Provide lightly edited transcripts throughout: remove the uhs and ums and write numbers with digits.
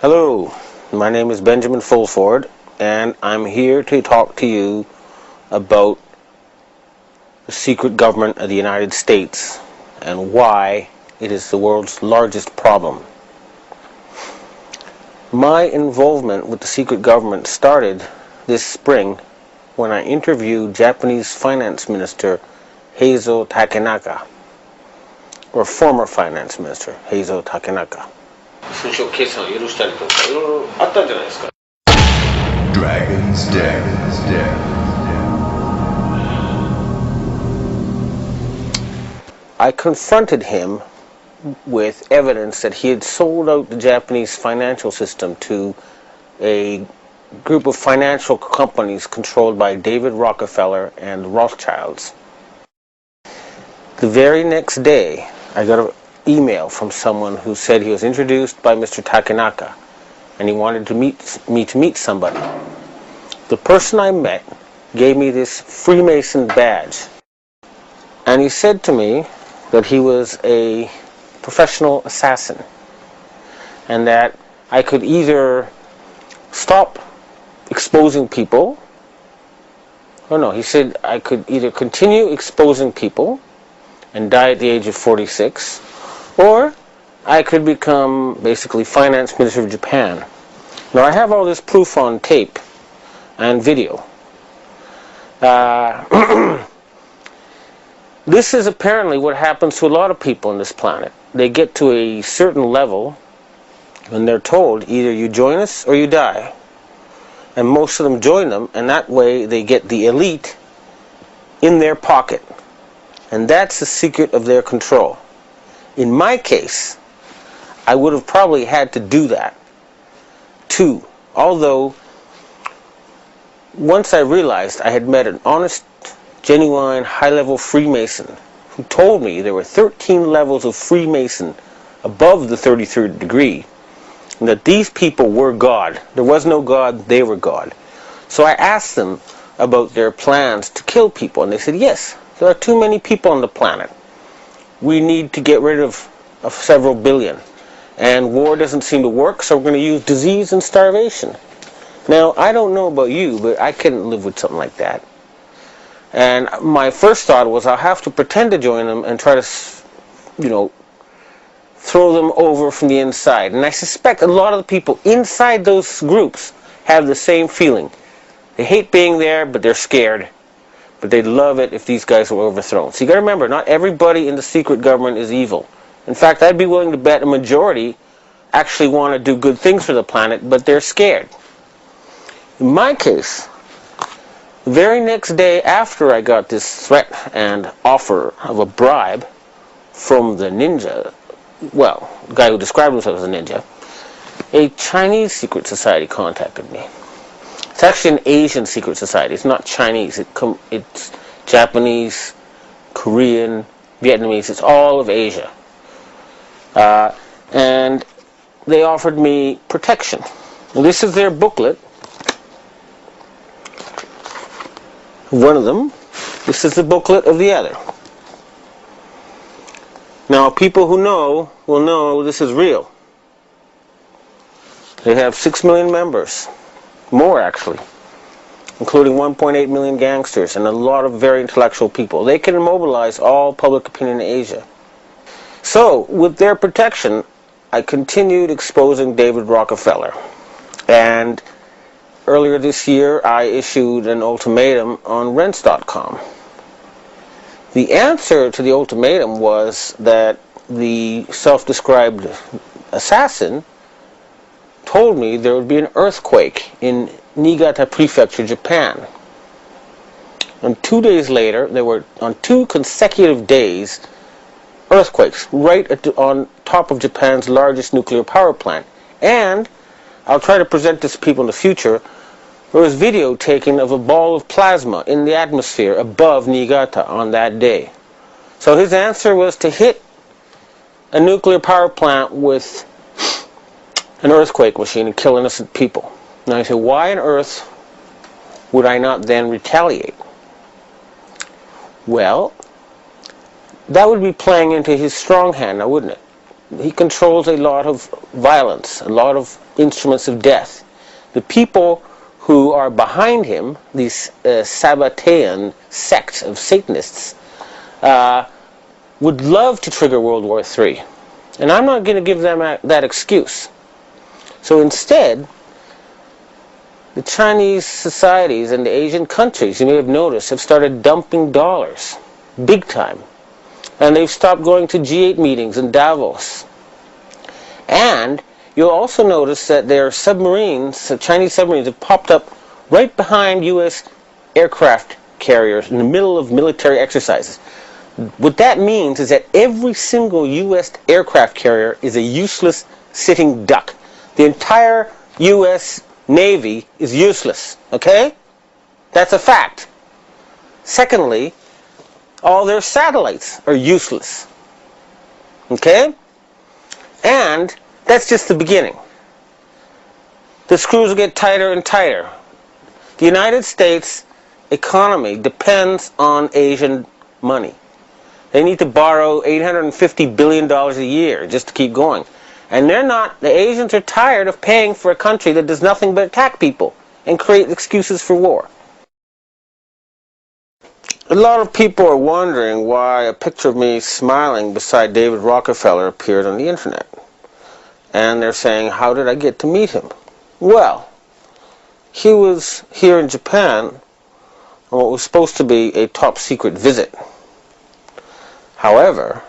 Hello, my name is Benjamin Fulford, and I'm here to talk to you about the secret government of the United States and why it is the world's largest problem. My involvement with the secret government started this spring when I interviewed Japanese Finance Minister Heizo Takenaka, or former Finance Minister Heizo Takenaka. 戦勝決算を許したりとかいろいろあったんじゃないですか。 Dragon's Den. I confronted him with evidence that he had sold out the Japanese financial system to a group of financial companies controlled by David Rockfeller and the Rothschilds. The very next day, I got an email from someone who said he was introduced by Mr. Takenaka and he wanted to meet somebody. The person I met gave me this Freemason badge, and he said to me that he was a professional assassin and that I could either stop exposing people, he said I could either continue exposing people and die at the age of 46, or I could become basically Finance Minister of Japan. Now I have all this proof on tape and video. This is apparently what happens to a lot of people on this planet. They get to a certain level and they're told either you join us or you die. And most of them join them, and that way they get the elite in their pocket. And that's the secret of their control. In my case, I would have probably had to do that too. Although, once I realized I had met an honest, genuine, high-level Freemason who told me there were 13 levels of Freemason above the 33rd degree, and that these people were God. There was no God, they were God. So I asked them about their plans to kill people, and they said, yes, there are too many people on the planet. We need to get rid of several billion. And war doesn't seem to work, so we're going to use disease and starvation. Now, I don't know about you, but I couldn't live with something like that. And my first thought was I'll have to pretend to join them and try to, throw them over from the inside. And I suspect a lot of the people inside those groups have the same feeling. They hate being there, but they're scared. But they'd love it if these guys were overthrown. So you got to remember, not everybody in the secret government is evil. In fact, I'd be willing to bet a majority actually want to do good things for the planet, but they're scared. In my case, the very next day after I got this threat and offer of a bribe from the ninja, well, the guy who described himself as a ninja, a Chinese secret society contacted me. It's actually an Asian secret society. It's not Chinese. It's Japanese, Korean, Vietnamese. It's all of Asia. And they offered me protection. And this is their booklet. One of them. This is the booklet of the other. Now, people who know will know this is real. They have 6 million members. More, actually, including 1.8 million gangsters and a lot of very intellectual people. They can mobilize all public opinion in Asia. So, with their protection, I continued exposing David Rockfeller. And earlier this year, I issued an ultimatum on rents.com. The answer to the ultimatum was that the self-described assassin told me there would be an earthquake in Niigata Prefecture, Japan. And 2 days later, there were, on 2 consecutive days, earthquakes right on top of Japan's largest nuclear power plant. And I'll try to present this to people in the future. There was video taken of a ball of plasma in the atmosphere above Niigata on that day. So his answer was to hit a nuclear power plant with an earthquake machine and kill innocent people. Now I say, why on earth would I not then retaliate? Well, that would be playing into his strong hand now, wouldn't it? he controls a lot of violence, a lot of instruments of death. The people who are behind him, these Sabbatean sects of Satanists, would love to trigger World War III. And I'm not going to give them that excuse. So instead, the Chinese societies and the Asian countries, you may have noticed, have started dumping dollars, big time. And they've stopped going to G8 meetings in Davos. And you'll also notice that their submarines, Chinese submarines, have popped up right behind U.S. aircraft carriers in the middle of military exercises. What that means is that every single U.S. aircraft carrier is a useless sitting duck. The entire U.S. Navy is useless, okay? That's a fact. Secondly, all their satellites are useless, okay? And that's just the beginning. The screws will get tighter and tighter. The United States economy depends on Asian money. They need to borrow $850 billion a year just to keep going. And the Asians are tired of paying for a country that does nothing but attack people and create excuses for war. A lot of people are wondering why a picture of me smiling beside David Rockefeller appeared on the internet. And they're saying, how did I get to meet him? Well, he was here in Japan on what was supposed to be a top secret visit. However,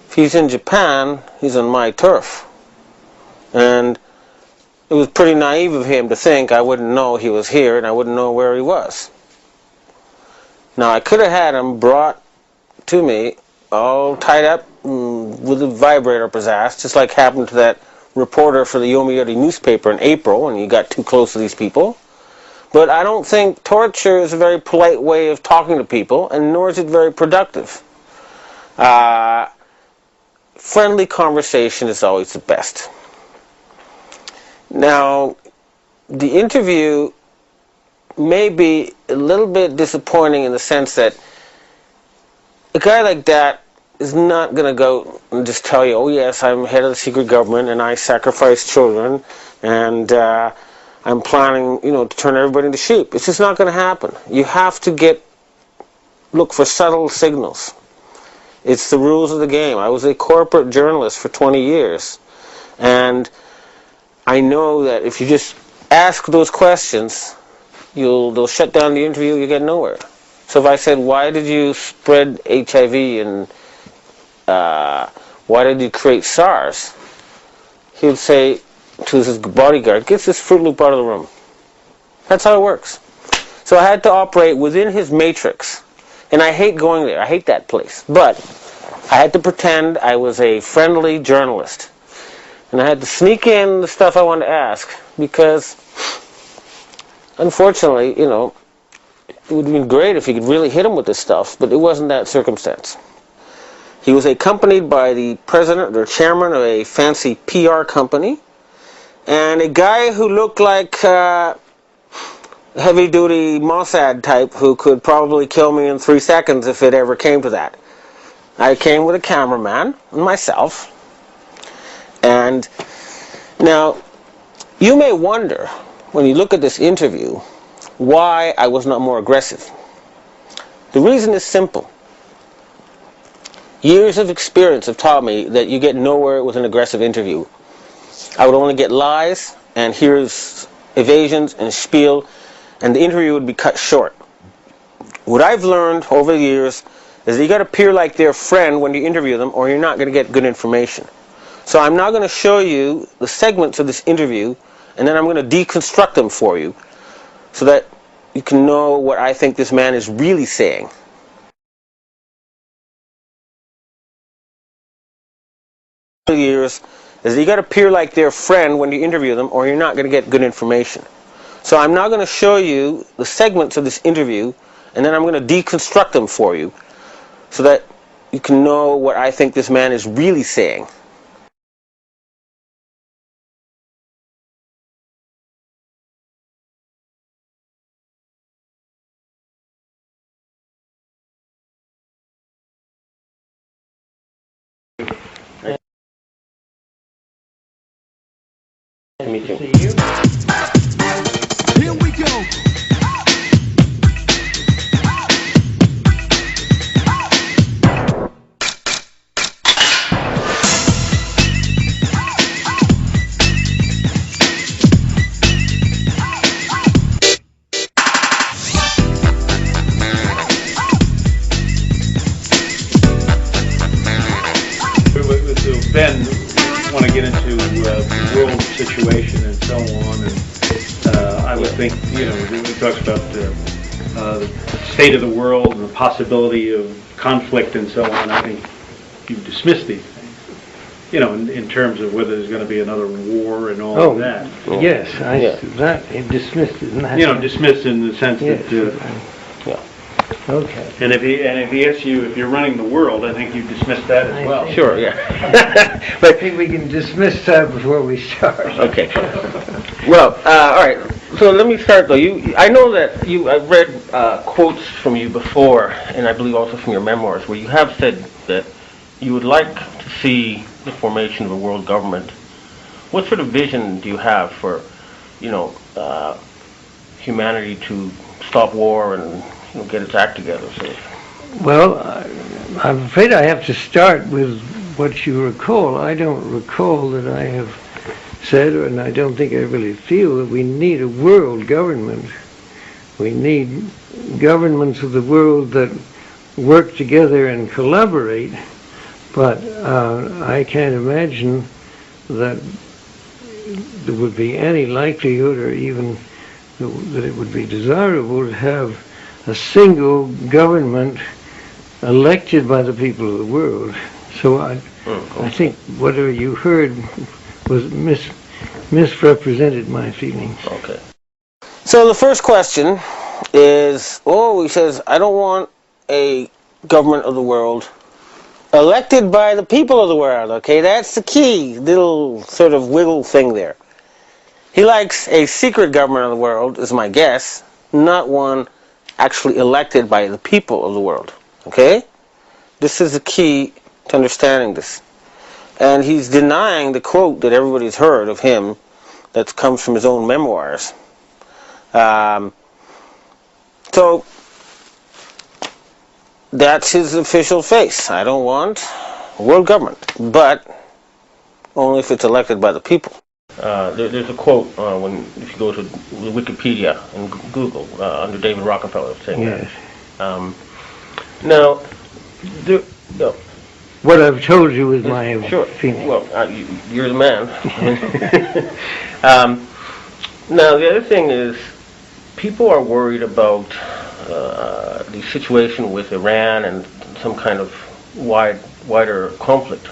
if he's in Japan, he's on my turf. And it was pretty naive of him to think I wouldn't know he was here and I wouldn't know where he was. Now, I could have had him brought to me all tied up with a vibrator up his ass, just like happened to that reporter for the Yomiuri newspaper in April when he got too close to these people. But I don't think torture is a very polite way of talking to people, and nor is it very productive. Friendly conversation is always the best. Now, the interview may be a little bit disappointing in the sense that a guy like that is not going to go and just tell you, oh yes, I'm head of the secret government and I sacrifice children and I'm planning, to turn everybody into sheep. It's just not going to happen. You have to look for subtle signals. It's the rules of the game. I was a corporate journalist for 20 years, and I know that if you just ask those questions, they'll shut down the interview, you get nowhere. So if I said, why did you spread HIV and why did you create SARS? He would say to his bodyguard, get this Fruit Loop out of the room. That's how it works. So I had to operate within his matrix. And I hate going there. I hate that place. But I had to pretend I was a friendly journalist. And I had to sneak in the stuff I wanted to ask because, unfortunately, it would have been great if you could really hit him with this stuff, but it wasn't that circumstance. He was accompanied by the president or chairman of a fancy PR company and a guy who looked like heavy-duty Mossad type who could probably kill me in 3 seconds if it ever came to that. I came with a cameraman and myself. And now, you may wonder, when you look at this interview, why I was not more aggressive. The reason is simple. Years of experience have taught me that you get nowhere with an aggressive interview. I would only get lies, and here's evasions and spiel, and the interview would be cut short. What I've learned over the years is that you got to appear like their friend when you interview them, or you're not going to get good information. So I'm now going to show you the segments of this interview, and then I'm going to deconstruct them for you, so that you can know what I think this man is really saying. Over the years is that you got to appear like their friend when you interview them, or you're not going to get good information. So I'm now going to show you the segments of this interview, and then I'm going to deconstruct them for you, so that you can know what I think this man is really saying. Me too. See you. Here we go. Ben want to get into the world situation and so on, and I would think, when he talks about the state of the world and the possibility of conflict and so on, I think you dismiss these things, in terms of whether there's going to be another war and all of that. Yes, that dismissed it. Dismissed in the sense that. Okay. And if he asks you if you're running the world, I think you dismiss that as well. Sure, yeah. But I think we can dismiss that before we start. Okay. Well, all right. So let me start though. I know that I've read quotes from you before, and I believe also from your memoirs, where you have said that you would like to see the formation of a world government. What sort of vision do you have for, humanity to stop war and get its act together? So. Well, I'm afraid I have to start with what you recall. I don't recall that I have said, and I don't think I really feel, that we need a world government. We need governments of the world that work together and collaborate, but I can't imagine that there would be any likelihood or even that it would be desirable to have a single government elected by the people of the world. So I think whatever you heard was misrepresented my feelings. Okay. So the first question is, he says, I don't want a government of the world elected by the people of the world. Okay, that's the key little sort of wiggle thing there. He likes a secret government of the world, is my guess, not one actually elected by the people of the world. Okay? This is the key to understanding this. And he's denying the quote that everybody's heard of him that comes from his own memoirs. So that's his official face. I don't want a world government, but only if it's elected by the people. There's a quote if you go to Wikipedia and Google under David Rockfeller saying that. Now, what I've told you is my feeling. Well, you're the man. Now, the other thing is, people are worried about the situation with Iran and some kind of wider conflict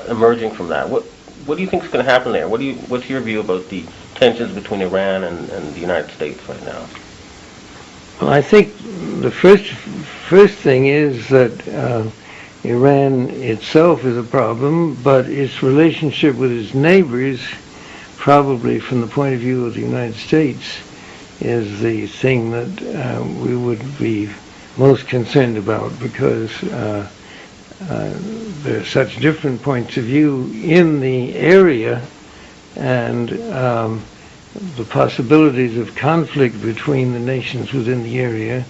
emerging from that. What do you think is going to happen there? What's your view about the tensions between Iran and the United States right now? Well, I think the first thing is that Iran itself is a problem, but its relationship with its neighbors, probably from the point of view of the United States, is the thing that we would be most concerned about, because there are such different points of view in the area, and the possibilities of conflict between the nations within the area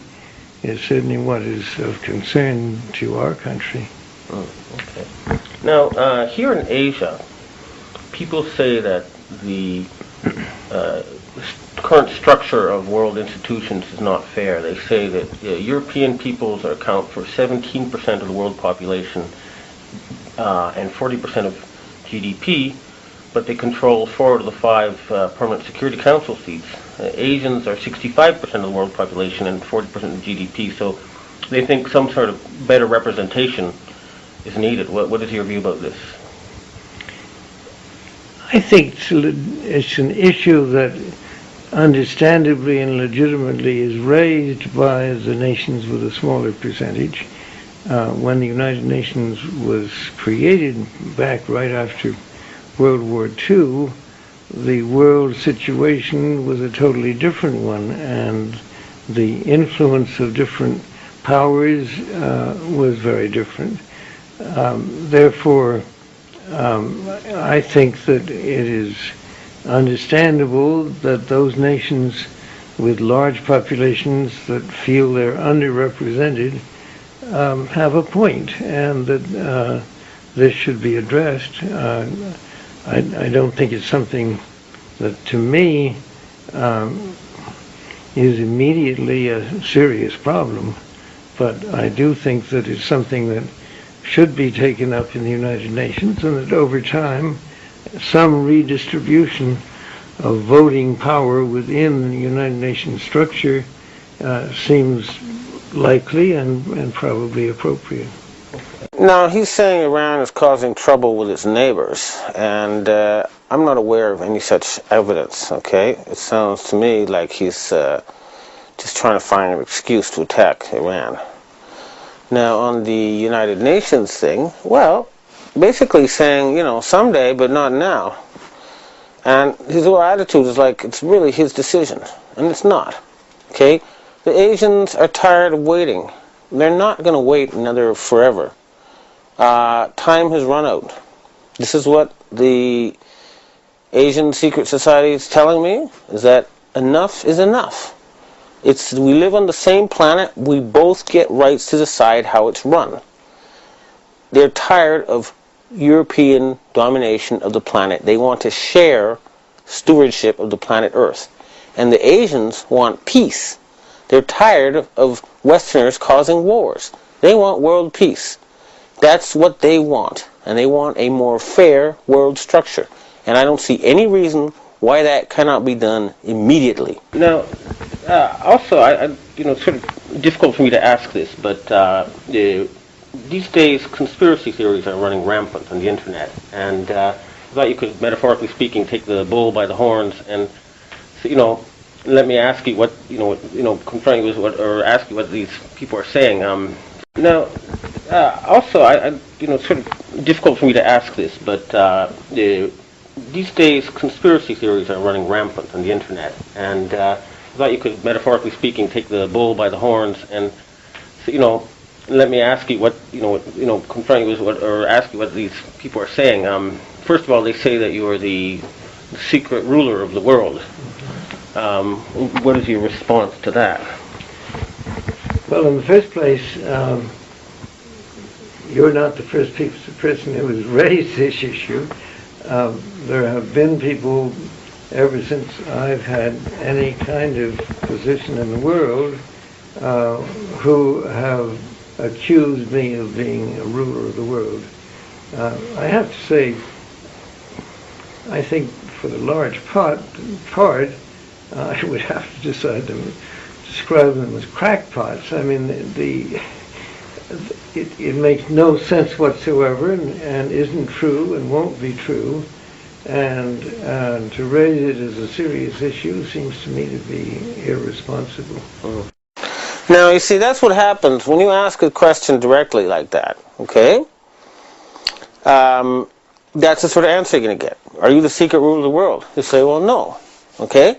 is certainly what is of concern to our country. Okay. Now, here in Asia, people say that the current structure of world institutions is not fair. They say that European peoples account for 17% of the world population and 40% of GDP, but they control 4 of the 5 permanent Security Council seats. Asians are 65% of the world population and 40% of GDP, so they think some sort of better representation is needed. What is your view about this? I think it's an issue that understandably and legitimately is raised by the nations with a smaller percentage. When the United Nations was created back right after World War II, the world situation was a totally different one, and the influence of different powers was very different. Therefore, I think that it is understandable that those nations with large populations that feel they're underrepresented have a point, and that this should be addressed. I don't think it's something that, to me, is immediately a serious problem, but I do think that it's something that should be taken up in the United Nations, and that over time some redistribution of voting power within the United Nations structure seems likely and probably appropriate. Now, he's saying Iran is causing trouble with its neighbors, and I'm not aware of any such evidence, okay? It sounds to me like he's just trying to find an excuse to attack Iran. Now, on the United Nations thing, well, basically saying, someday, but not now. And his whole attitude is like it's really his decision, and it's not, okay? The Asians are tired of waiting. They're not going to wait another forever. Time has run out. This is what the Asian Secret Society is telling me, is that enough is enough. We live on the same planet. We both get rights to decide how it's run. They're tired of European domination of the planet. They want to share stewardship of the planet Earth. And the Asians want peace. They're tired of Westerners causing wars. They want world peace. That's what they want. And they want a more fair world structure. And I don't see any reason why that cannot be done immediately. Now, also, it's sort of difficult for me to ask this, but these days conspiracy theories are running rampant on the internet. And I thought you could, metaphorically speaking, take the bull by the horns and, let me ask you what, confront you with what, or ask you what these people are saying. Now, also, it's sort of difficult for me to ask this, but these days conspiracy theories are running rampant on the internet. And I thought you could, metaphorically speaking, take the bull by the horns and, let me ask you what, confront you with what, or ask you what these people are saying. First of all, they say that you are the secret ruler of the world. What is your response to that? Well, in the first place, you're not the first person who has raised this issue. There have been people ever since I've had any kind of position in the world who have accused me of being a ruler of the world. I have to say, I think for the large part, I would have to decide to describe them as crackpots. I mean, it makes no sense whatsoever and isn't true and won't be true. And to raise it as a serious issue seems to me to be irresponsible. Now, you see, that's what happens when you ask a question directly like that, okay? That's the sort of answer you're going to get. Are you the secret ruler of the world? You say, well, no, okay?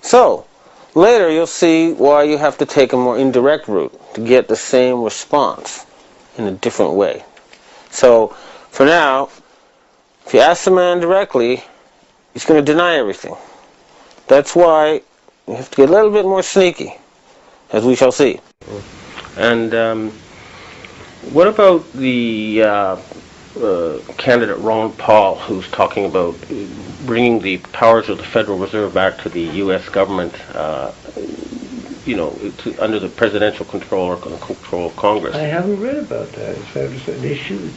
So, later you'll see why you have to take a more indirect route to get the same response in a different way. So, for now, if you ask the man directly, he's going to deny everything. That's why you have to get a little bit more sneaky, as we shall see. And what about the candidate Ron Paul, who's talking about bringing the powers of the Federal Reserve back to the U.S. government, under the presidential control or control of Congress? I haven't read about that. Is that an issue?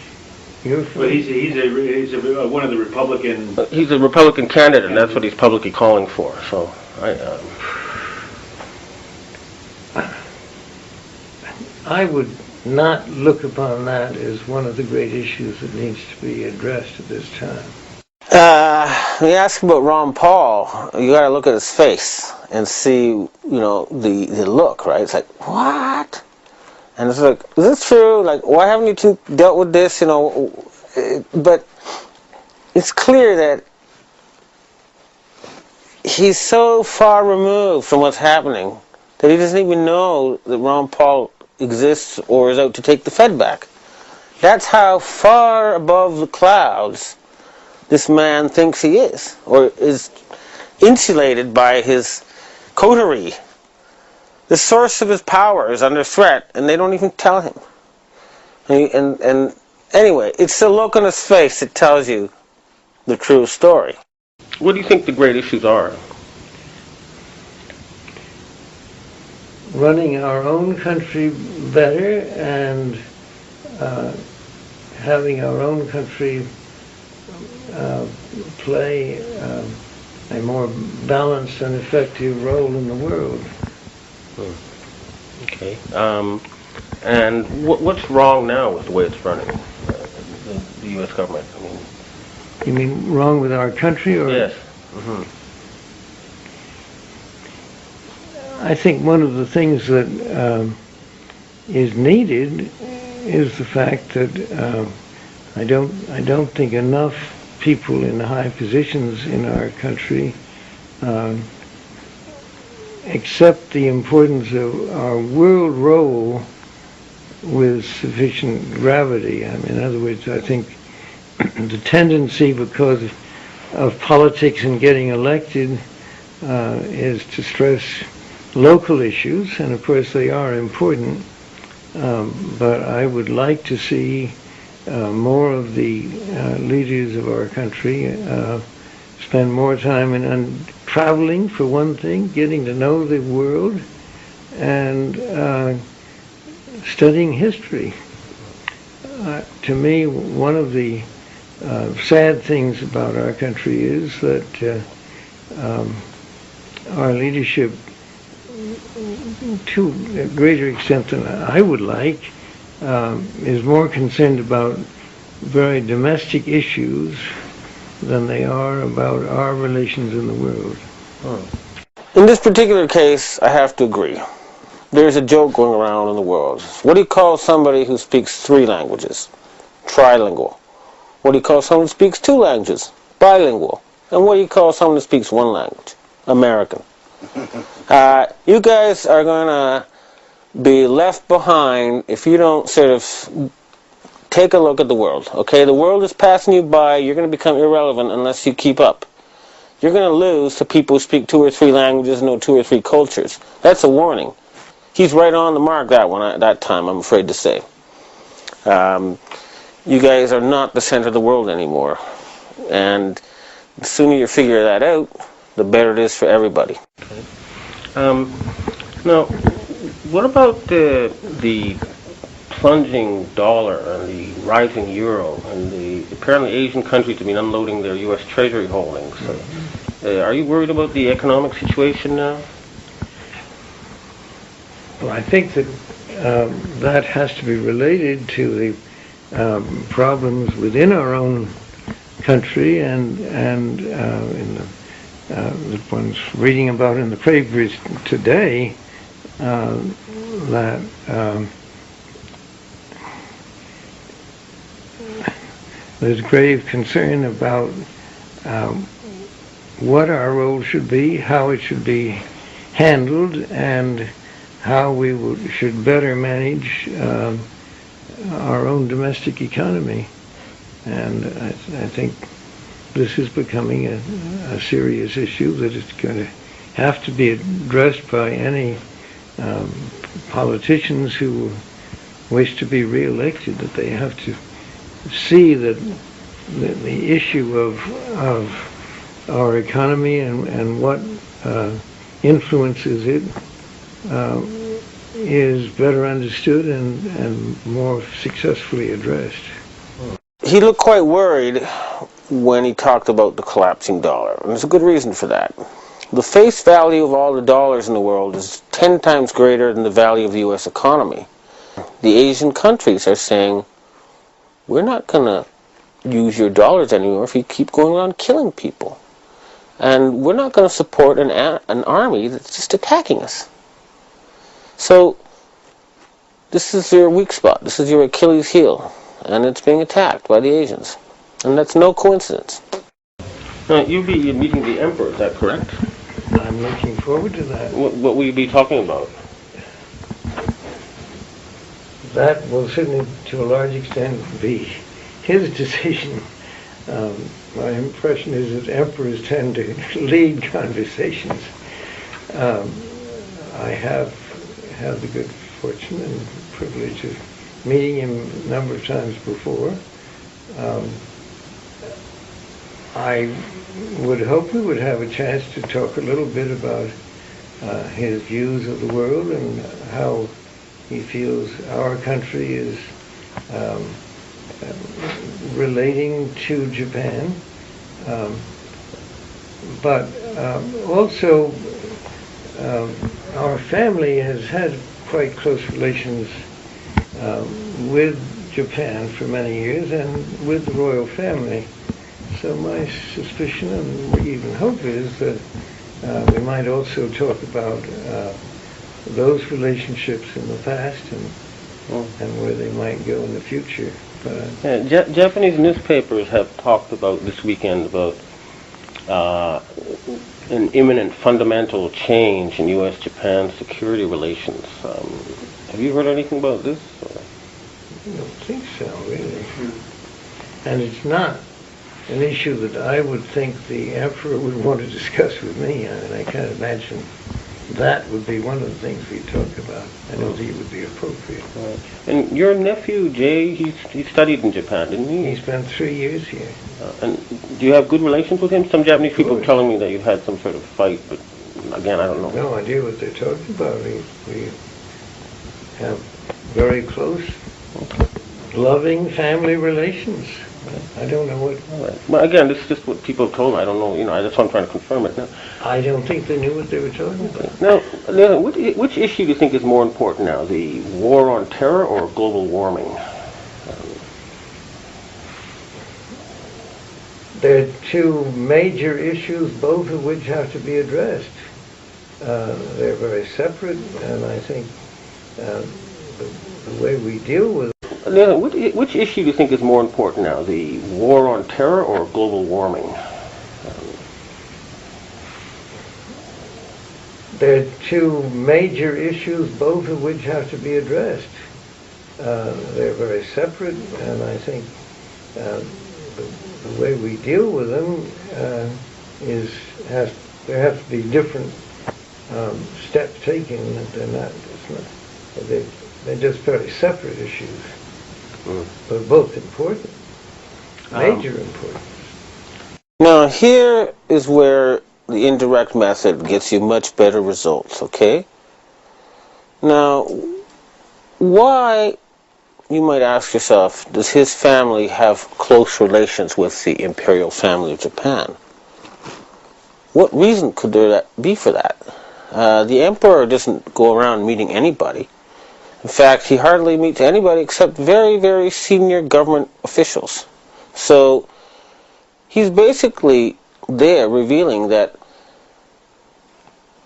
Well, he's one of the Republican. He's a Republican candidate, and that's what he's publicly calling for. So, I would not look upon that as one of the great issues that needs to be addressed at this time. When you ask about Ron Paul, you got to look at his face and see, the look, right? It's like, what? And it's like, is this true? Like, why haven't you two dealt with this? But it's clear that he's so far removed from what's happening that he doesn't even know that Ron Paul exists or is out to take the Fed back. That's how far above the clouds this man thinks he is, or is insulated by his coterie. The source of his power is under threat, and they don't even tell him. And anyway, it's the look on his face that tells you the true story. What do you think the great issues are? Running our own country better and having our own country play a more balanced and effective role in the world. Okay. And what's wrong now with the way it's running, the U.S. government? I mean, you mean wrong with our country, or? Yes. Mm-hmm. I think one of the things that is needed is the fact that I don't think enough people in high positions in our country accept the importance of our world role with sufficient gravity. I mean, in other words, I think the tendency, because of politics and getting elected, is to stress local issues, and of course they are important, but I would like to see more of the leaders of our country spend more time in traveling, for one thing, getting to know the world, and studying history. To me, one of the sad things about our country is that our leadership, to a greater extent than I would like, is more concerned about very domestic issues than they are about our relations in the world. In this particular case, I have to agree. There's a joke going around in the world. What do you call somebody who speaks 3 languages? Trilingual. What do you call someone who speaks 2 languages? Bilingual. And what do you call someone who speaks 1 language? American. You guys are going to be left behind if you don't sort of take a look at the world. Okay, the world is passing you by. You're going to become irrelevant unless you keep up. You're going to lose to people who speak 2 or 3 languages and know 2 or 3 cultures. That's a warning. He's right on the mark, that one, at that time, I'm afraid to say. You guys are not the center of the world anymore. And the sooner you figure that out, the better it is for everybody. Okay. Now, what about the plunging dollar and the rising euro, and the apparently Asian countries have been unloading their U.S. Treasury holdings? Are you worried about the economic situation now? Well, I think that that has to be related to the problems within our own country, and in the ones reading about in the papers today, that there's grave concern about what our role should be, how it should be handled, and how we should better manage our own domestic economy. And I think this is becoming a serious issue that is going to have to be addressed by any politicians who wish to be re-elected, that they have to see that the issue of our economy and what influences it is better understood and more successfully addressed. He looked quite worried when he talked about the collapsing dollar, and there's a good reason for that. The face value of all the dollars in the world is 10 times greater than the value of the U.S. economy. The Asian countries are saying, we're not going to use your dollars anymore if you keep going around killing people. And we're not going to support an army that's just attacking us. So this is your weak spot. This is your Achilles heel. And it's being attacked by the Asians. And that's no coincidence. You'll be meeting the Emperor, is that correct? I'm looking forward to that. What will you be talking about? That will certainly, to a large extent, be his decision. My impression is that emperors tend to lead conversations. I have had the good fortune and privilege of meeting him a number of times before. I would hope we would have a chance to talk a little bit about his views of the world and how he feels our country is relating to Japan. But also, our family has had quite close relations with Japan for many years and with the royal family. So my suspicion and even hope is that we might also talk about those relationships in the past and where they might go in the future. But Japanese newspapers have talked about this weekend about an imminent fundamental change in U.S.-Japan security relations. Have you heard anything about this? I don't think so, really. And it's not an issue that I would think the emperor would want to discuss with me. I mean, I can't imagine that would be one of the things we talk about. I don't think it would be appropriate. Right. And your nephew, Jay, he studied in Japan, didn't he? He spent 3 years here. And do you have good relations with him? Some Japanese people are telling me that you've had some sort of fight, but again, I don't know. No idea what they're talking about. We have very close, loving family relations. I don't know what. All right. Well, again, this is just what people have told me. I don't know. That's why I'm trying to confirm it now. I don't think they knew what they were talking about. Now, which issue do you think is more important now, the war on terror or global warming? There are two major issues, both of which have to be addressed. They're very separate, and I think the way we deal with it. Which issue do you think is more important now, the war on terror or global warming? There are two major issues, both of which have to be addressed. They're very separate, and I think the way we deal with them there have to be different steps taken. They're just very separate issues, but both important, major importance. Now, here is where the indirect method gets you much better results, okay? Now, why, you might ask yourself, does his family have close relations with the imperial family of Japan? What reason could there be for that? The emperor doesn't go around meeting anybody. In fact, he hardly meets anybody except very, very senior government officials. So he's basically there revealing that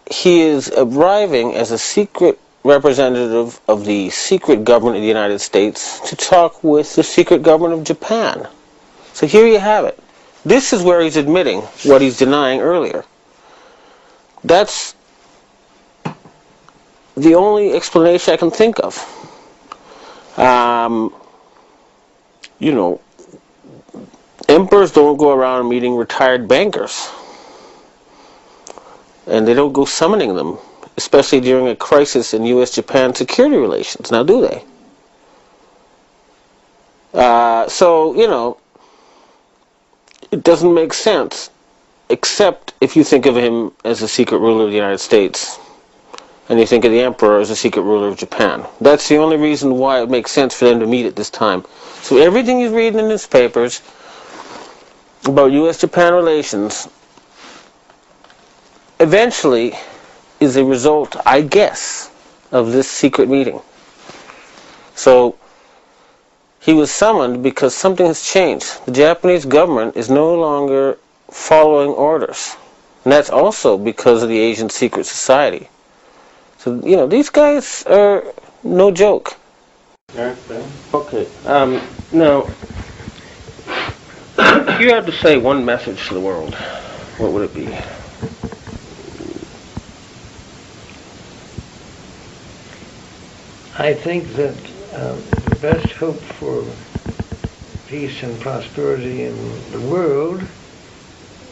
he is arriving as a secret representative of the secret government of the United States to talk with the secret government of Japan. So here you have it. This is where he's admitting what he's denying earlier. That's the only explanation I can think of. Emperors don't go around meeting retired bankers. And they don't go summoning them, especially during a crisis in U.S.-Japan security relations. Now, do they? It doesn't make sense, except if you think of him as a secret ruler of the United States, and you think of the emperor as a secret ruler of Japan. That's the only reason why it makes sense for them to meet at this time. So everything you read in the newspapers about U.S.-Japan relations eventually is a result, I guess, of this secret meeting. So he was summoned because something has changed. The Japanese government is no longer following orders. And that's also because of the Asian secret society. So, these guys are no joke. Okay. Now, if you had to say one message to the world, what would it be? I think that the best hope for peace and prosperity in the world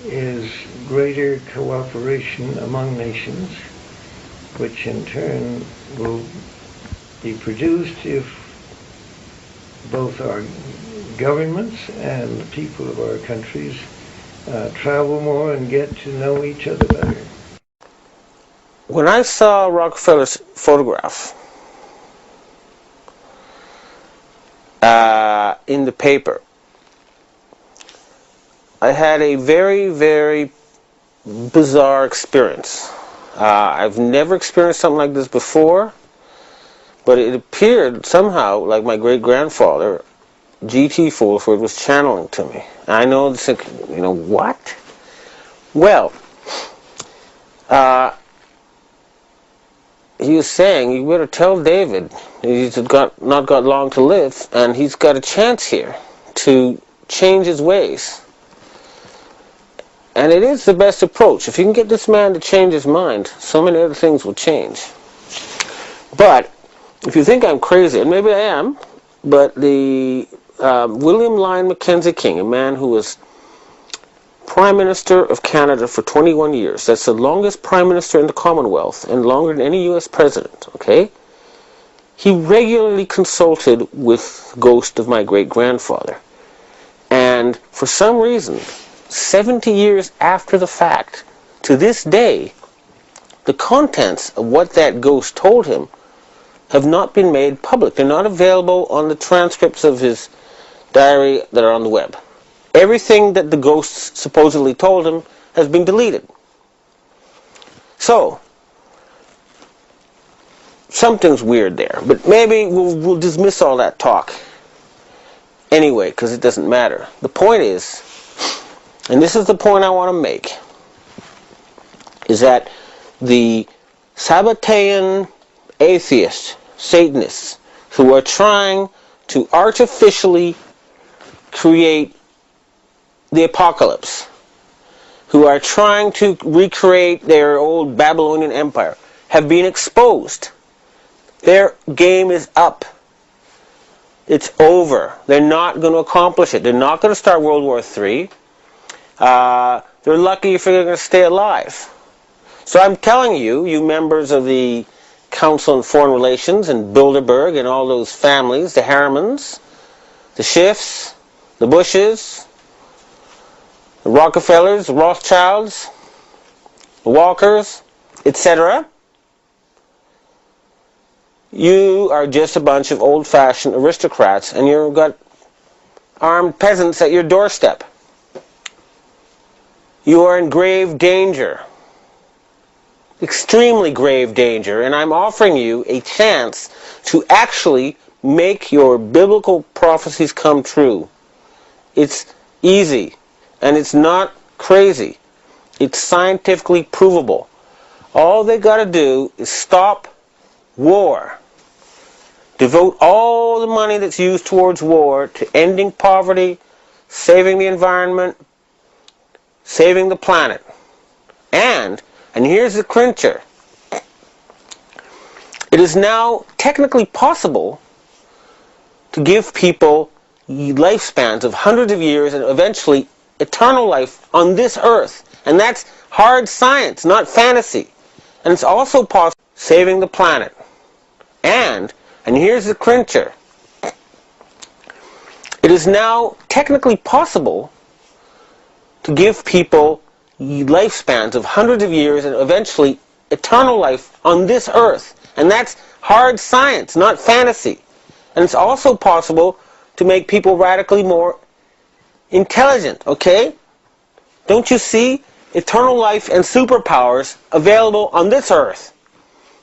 is greater cooperation among nations, which in turn will be produced if both our governments and the people of our countries travel more and get to know each other better. When I saw Rockefeller's photograph in the paper, I had a very, very bizarre experience. I've never experienced something like this before, but it appeared somehow like my great-grandfather, G.T. Fulford, was channeling to me. And I know this, what? Well, he was saying, you better tell David he's not got long to live, and he's got a chance here to change his ways. And it is the best approach. If you can get this man to change his mind, so many other things will change. But if you think I'm crazy, and maybe I am, but the William Lyon Mackenzie King, a man who was Prime Minister of Canada for 21 years, that's the longest Prime Minister in the Commonwealth, and longer than any U.S. President, okay? He regularly consulted with the ghost of my great-grandfather. And for some reason, 70 years after the fact, to this day, the contents of what that ghost told him have not been made public. They're not available on the transcripts of his diary that are on the web. Everything that the ghost supposedly told him has been deleted. So, something's weird there. But maybe we'll dismiss all that talk anyway, because it doesn't matter. The point is, and this is the point I want to make, is that the Sabbatean atheists, Satanists, who are trying to artificially create the apocalypse, who are trying to recreate their old Babylonian empire, have been exposed. Their game is up. It's over. They're not going to accomplish it. They're not going to start World War III. They're lucky if they're going to stay alive. So I'm telling you, you members of the Council on Foreign Relations and Bilderberg and all those families, the Harrimans, the Schiffs, the Bushes, the Rockefellers, the Rothschilds, the Walkers, etc. You are just a bunch of old-fashioned aristocrats, and you've got armed peasants at your doorstep. You are in grave danger, extremely grave danger, and I'm offering you a chance to actually make your biblical prophecies come true. It's easy, and it's not crazy. It's scientifically provable. All they got to do is stop war. Devote all the money that's used towards war to ending poverty, saving the environment, saving the planet. And here's the clincher, it is now technically possible to give people lifespans of hundreds of years and eventually eternal life on this earth. And that's hard science, not fantasy. And it's also possible saving the planet. And here's the clincher, it is now technically possible to give people lifespans of hundreds of years and eventually eternal life on this earth. And that's hard science, not fantasy. And it's also possible to make people radically more intelligent, okay? Don't you see? Eternal life and superpowers available on this earth.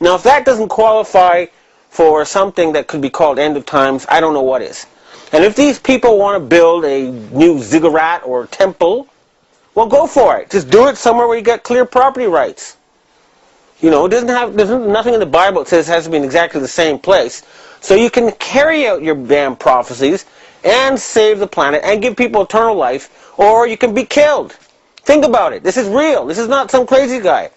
Now, if that doesn't qualify for something that could be called end of times, I don't know what is. And if these people want to build a new ziggurat or temple, well, go for it. Just do it somewhere where you got clear property rights. You know, there's nothing in the Bible that says it has to be in exactly the same place. So you can carry out your damn prophecies and save the planet and give people eternal life, or you can be killed. Think about it. This is real. This is not some crazy guy.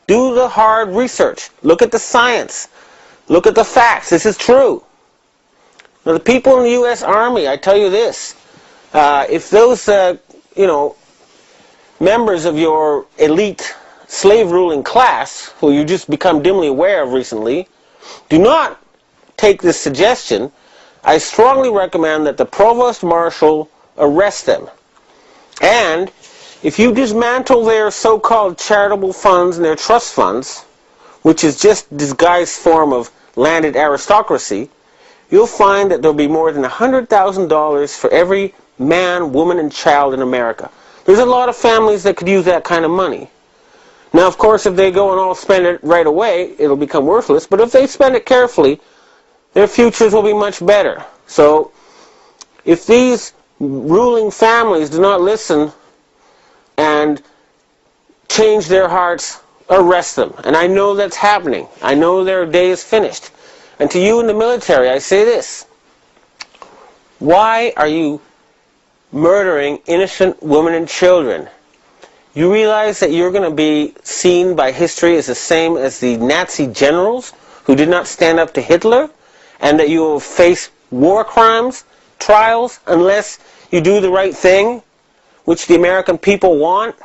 Do the hard research. Look at the science. Look at the facts. This is true. Now, the people in the U.S. Army, I tell you this, if those, members of your elite slave-ruling class, who you just become dimly aware of recently, do not take this suggestion, I strongly recommend that the Provost Marshal arrest them. And if you dismantle their so-called charitable funds and their trust funds, which is just disguised form of landed aristocracy, you'll find that there'll be more than $100,000 for every man, woman, and child in America. There's a lot of families that could use that kind of money. Now, of course, if they go and all spend it right away, it'll become worthless. But if they spend it carefully, their futures will be much better. So, if these ruling families do not listen and change their hearts, arrest them. And I know that's happening. I know their day is finished. And to you in the military, I say this. Why are you murdering innocent women and children? You realize that you're going to be seen by history as the same as the Nazi generals who did not stand up to Hitler, and that you will face war crimes, trials, unless you do the right thing, which the American people want,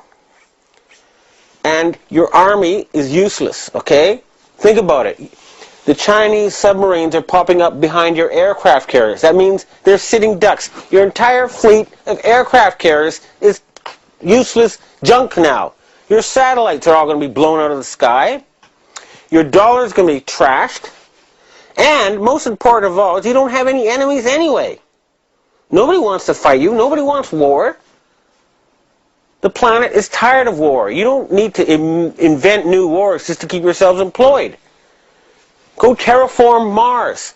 and your army is useless, okay? Think about it. The Chinese submarines are popping up behind your aircraft carriers. That means they're sitting ducks. Your entire fleet of aircraft carriers is useless junk now. Your satellites are all going to be blown out of the sky. Your dollar is going to be trashed. And most important of all is you don't have any enemies anyway. Nobody wants to fight you. Nobody wants war. The planet is tired of war. You don't need to invent new wars just to keep yourselves employed. Go terraform Mars.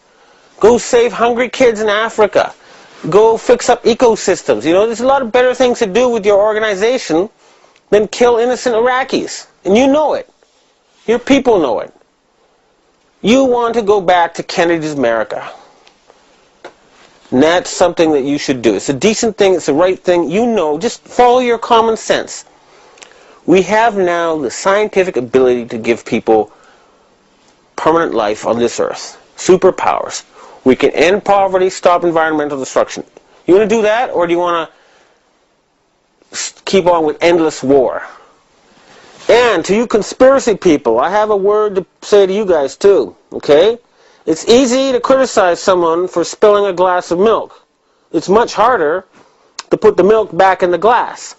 Go save hungry kids in Africa. Go fix up ecosystems. There's a lot of better things to do with your organization than kill innocent Iraqis. And you know it. Your people know it. You want to go back to Kennedy's America. And that's something that you should do. It's a decent thing. It's the right thing. Just follow your common sense. We have now the scientific ability to give people permanent life on this earth. Superpowers. We can end poverty, stop environmental destruction. You want to do that, or do you want to keep on with endless war? And to you conspiracy people, I have a word to say to you guys too, okay? It's easy to criticize someone for spilling a glass of milk. It's much harder to put the milk back in the glass.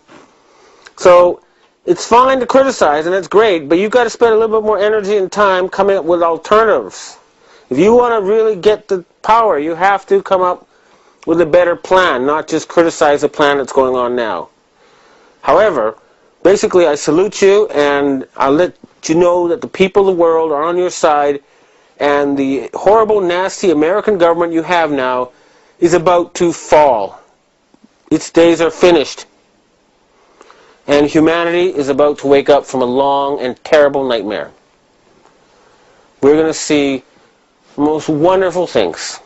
So, it's fine to criticize, and it's great, but you've got to spend a little bit more energy and time coming up with alternatives. If you want to really get the power, you have to come up with a better plan, not just criticize the plan that's going on now. However, basically I salute you, and I'll let you know that the people of the world are on your side, and the horrible, nasty American government you have now is about to fall. Its days are finished. And humanity is about to wake up from a long and terrible nightmare. We're going to see the most wonderful things.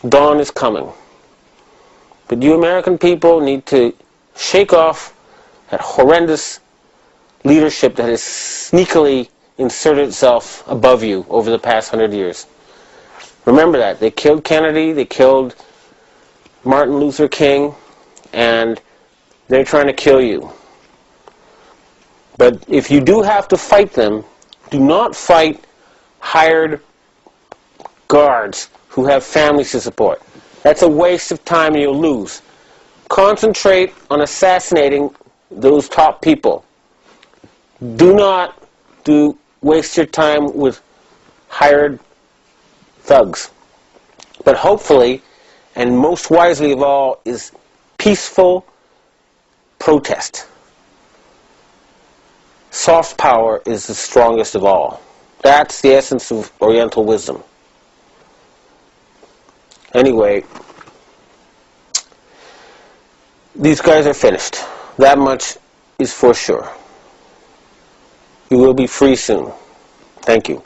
Dawn is coming. But you American people need to shake off that horrendous leadership that has sneakily inserted itself above you over the past 100 years. Remember that. They killed Kennedy, they killed Martin Luther King, and they're trying to kill you. But if you do have to fight them, do not fight hired guards who have families to support. That's a waste of time and you'll lose. Concentrate on assassinating those top people. Do not waste your time with hired thugs. But hopefully, and most wisely of all, is peaceful protest. Soft power is the strongest of all. That's the essence of Oriental wisdom. Anyway, these guys are finished. That much is for sure. You will be free soon. Thank you.